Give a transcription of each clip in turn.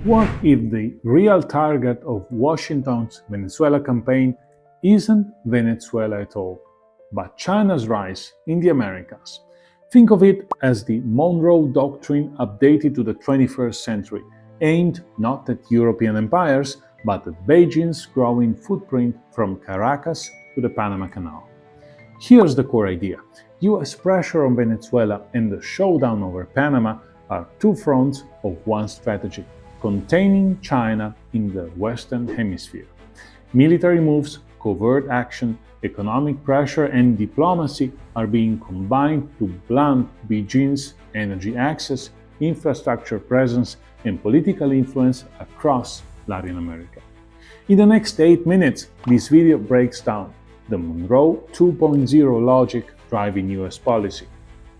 What if the real target of Washington's Venezuela campaign isn't Venezuela at all, but China's rise in the Americas? Think of it as the Monroe Doctrine updated to the 21st century, aimed not at European empires, but at Beijing's growing footprint from Caracas to the Panama Canal. Here's the core idea. US pressure on Venezuela and the showdown over Panama are two fronts of one strategy: containing China in the Western Hemisphere. Military moves, covert action, economic pressure, and diplomacy are being combined to blunt Beijing's energy access, infrastructure presence, and political influence across Latin America. In the next 8 minutes, this video breaks down the Monroe 2.0 logic driving US policy,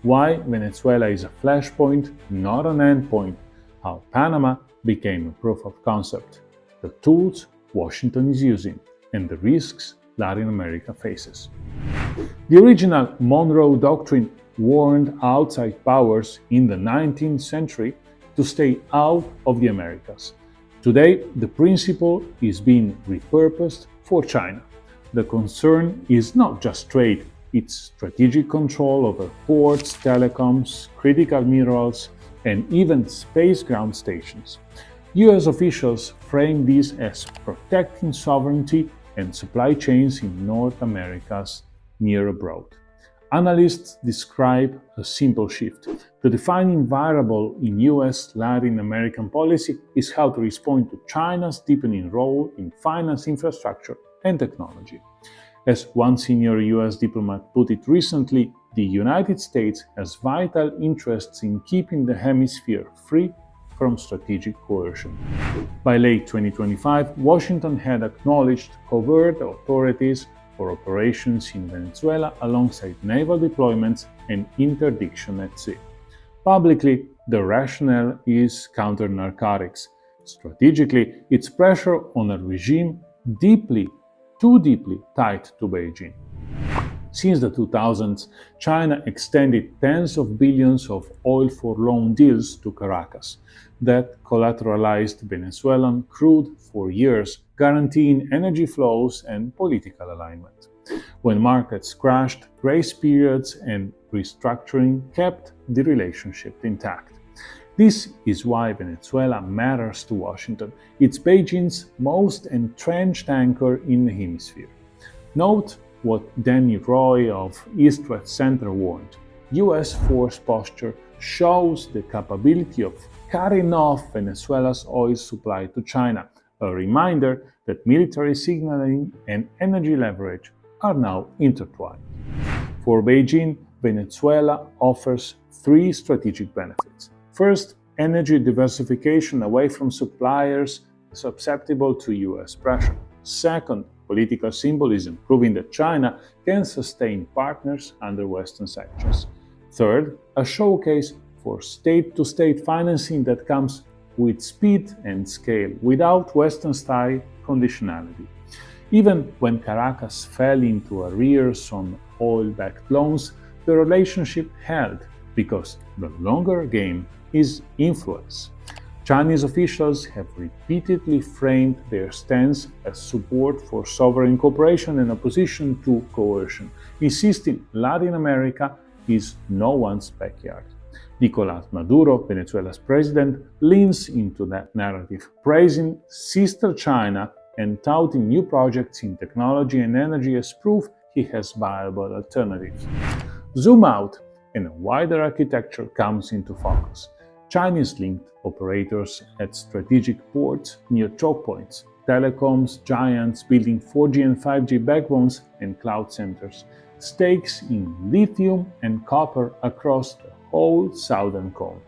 why Venezuela is a flashpoint, not an endpoint, how Panama became a proof of concept, the tools Washington is using, and the risks Latin America faces. The original Monroe Doctrine warned outside powers in the 19th century to stay out of the Americas. Today, the principle is being repurposed for China. The concern is not just trade, it's strategic control over ports, telecoms, critical minerals, and even space ground stations. US officials frame this as protecting sovereignty and supply chains in North America's near abroad. Analysts describe a simple shift. The defining variable in US Latin American policy is how to respond to China's deepening role in finance, infrastructure, and technology. As one senior US diplomat put it recently, the United States has vital interests in keeping the hemisphere free from strategic coercion. By late 2025, Washington had acknowledged covert authorities for operations in Venezuela alongside naval deployments and interdiction at sea. Publicly, the rationale is counter-narcotics. Strategically, it's pressure on a regime too deeply tied to Beijing. Since the 2000s, China extended tens of billions of oil for loan deals to Caracas that collateralized Venezuelan crude for years, guaranteeing energy flows and political alignment. When markets crashed, grace periods and restructuring kept the relationship intact. This is why Venezuela matters to Washington. It's Beijing's most entrenched anchor in the hemisphere. Note what Danny Roy of East West Center warned. US force posture shows the capability of cutting off Venezuela's oil supply to China, a reminder that military signaling and energy leverage are now intertwined. For Beijing, Venezuela offers three strategic benefits. First, energy diversification away from suppliers susceptible to US pressure. Second, political symbolism, proving that China can sustain partners under Western sanctions. Third, a showcase for state-to-state financing that comes with speed and scale, without Western-style conditionality. Even when Caracas fell into arrears on oil-backed loans, the relationship held because the longer game is influence. Chinese officials have repeatedly framed their stance as support for sovereign cooperation and opposition to coercion, insisting Latin America is no one's backyard. Nicolás Maduro, Venezuela's president, leans into that narrative, praising sister China and touting new projects in technology and energy as proof he has viable alternatives. Zoom out, and a wider architecture comes into focus. Chinese-linked operators at strategic ports near choke points, telecoms giants building 4G and 5G backbones and cloud centers, stakes in lithium and copper across the whole southern cone,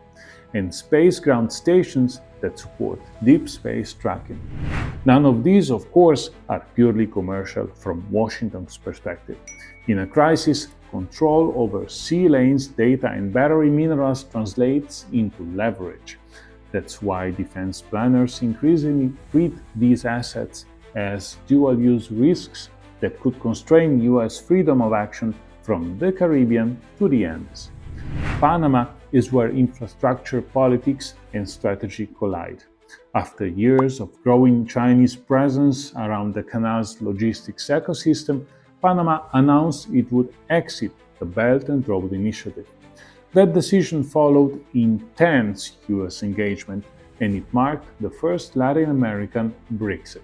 and space ground stations that support deep space tracking. None of these, of course, are purely commercial from Washington's perspective. In a crisis, control over sea lanes, data, and battery minerals translates into leverage. That's why defense planners increasingly treat these assets as dual-use risks that could constrain US freedom of action from the Caribbean to the Andes. Panama is where infrastructure politics and strategy collide. After years of growing Chinese presence around the canal's logistics ecosystem, Panama announced it would exit the Belt and Road Initiative. That decision followed intense US engagement, and it marked the first Latin American Brexit.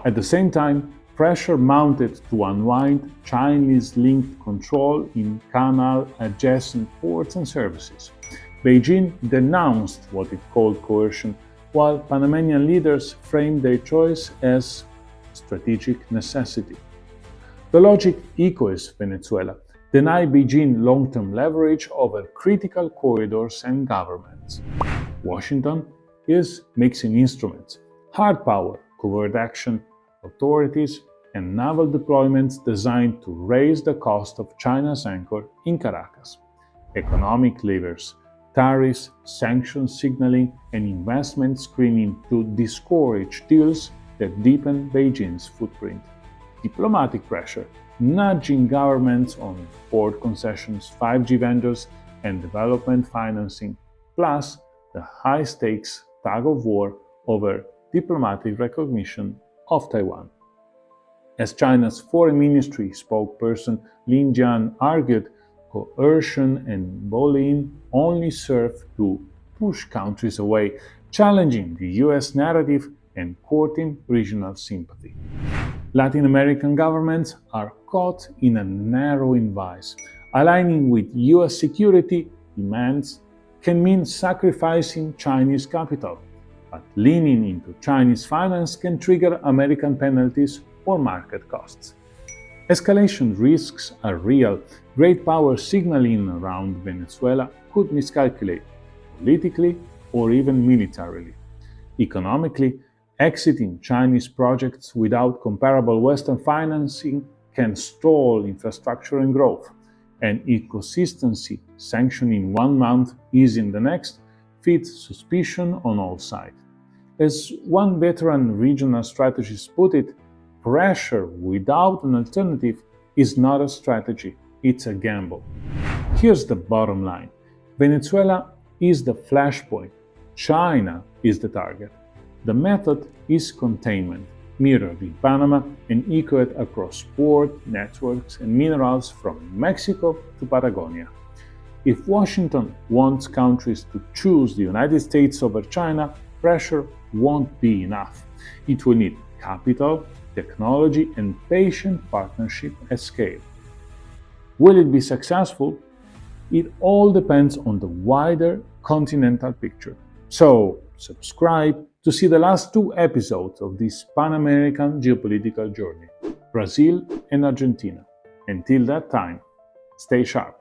At the same time, pressure mounted to unwind Chinese-linked control in canal-adjacent ports and services. Beijing denounced what it called coercion, while Panamanian leaders framed their choice as strategic necessity. The logic echoes Venezuela: deny Beijing long-term leverage over critical corridors and governments. Washington is mixing instruments: hard power, covert action, authorities, and naval deployments designed to raise the cost of China's anchor in Caracas. Economic levers: tariffs, sanctions signaling, and investment screening to discourage deals that deepen Beijing's footprint. Diplomatic pressure: nudging governments on port concessions, 5G vendors, and development financing, plus the high-stakes tug-of-war over diplomatic recognition of Taiwan. As China's foreign ministry spokesperson Lin Jian argued, coercion and bullying only serve to push countries away, challenging the US narrative and courting regional sympathy. Latin American governments are caught in a narrowing vice. Aligning with US security demands can mean sacrificing Chinese capital, but leaning into Chinese finance can trigger American penalties or market costs. Escalation risks are real. Great power signaling around Venezuela could miscalculate, politically or even militarily. Economically, exiting Chinese projects without comparable Western financing can stall infrastructure and growth, and inconsistency, sanctioning 1 month, easing the next, feeds suspicion on all sides. As one veteran regional strategist put it, pressure without an alternative is not a strategy, it's a gamble. Here's the bottom line: Venezuela is the flashpoint, China is the target. The method is containment, mirrored in Panama and echoed across port networks and minerals from Mexico to Patagonia. If Washington wants countries to choose the United States over China, pressure won't be enough. It will need capital, technology, and patient partnership at scale. Will it be successful? It all depends on the wider continental picture. So, subscribe to see the last 2 episodes of this Pan-American geopolitical journey, Brazil and Argentina. Until that time, stay sharp.